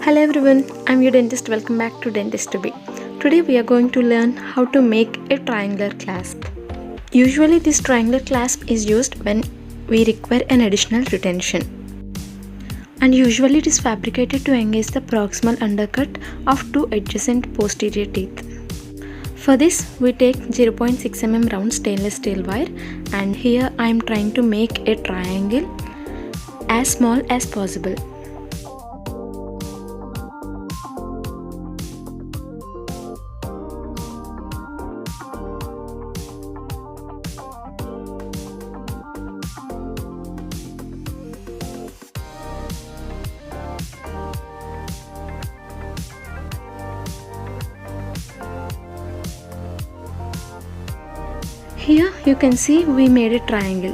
Hello everyone, I'm your dentist. Welcome back to Dentist to Be. Today we are going to learn how to make a triangular clasp. Usually this triangular clasp is used when we require an additional retention. And usually it is fabricated to engage the proximal undercut of two adjacent posterior teeth. For this we take 0.6 mm round stainless steel wire, and here I am trying to make a triangle as small as possible. Here you can see we made a triangle.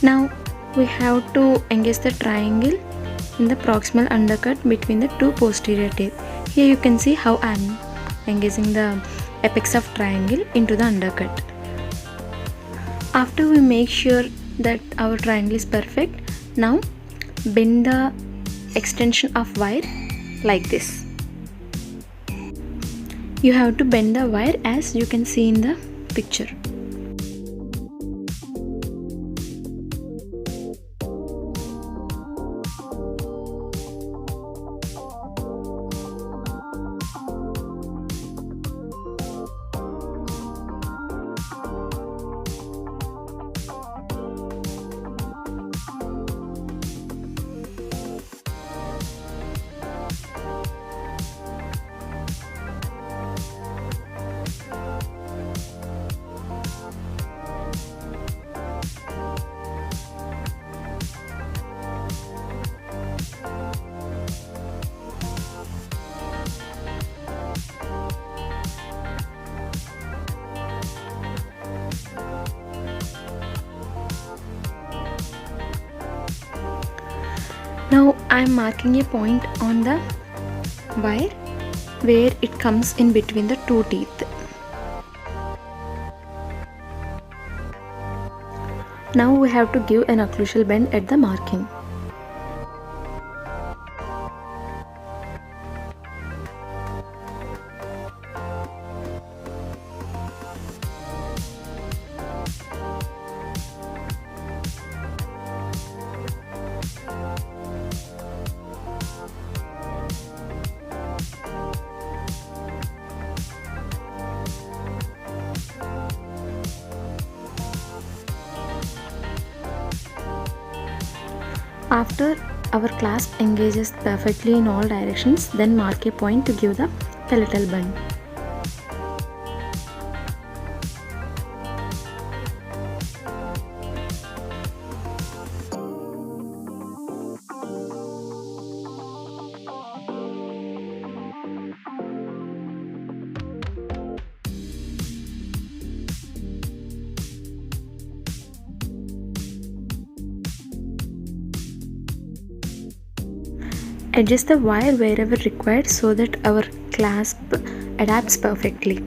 Now we have to engage the triangle in the proximal undercut between the two posterior teeth. Here you can see how I am engaging the apex of triangle into the undercut. After we make sure that our triangle is perfect, now bend the extension of wire like this. You have to bend the wire as you can see in the picture. Now I am marking a point on the wire where it comes in between the two teeth. Now we have to give an occlusal bend at the marking. After our clasp engages perfectly in all directions, then mark a point to give the palatal bend. Adjust the wire wherever required so that our clasp adapts perfectly.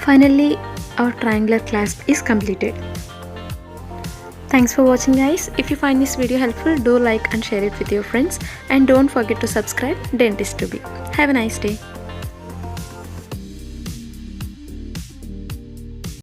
Finally, our triangular clasp is completed. Thanks for watching guys. If you find this video helpful, do like and share it with your friends, and don't forget to subscribe Dentist to Be. Have a nice day.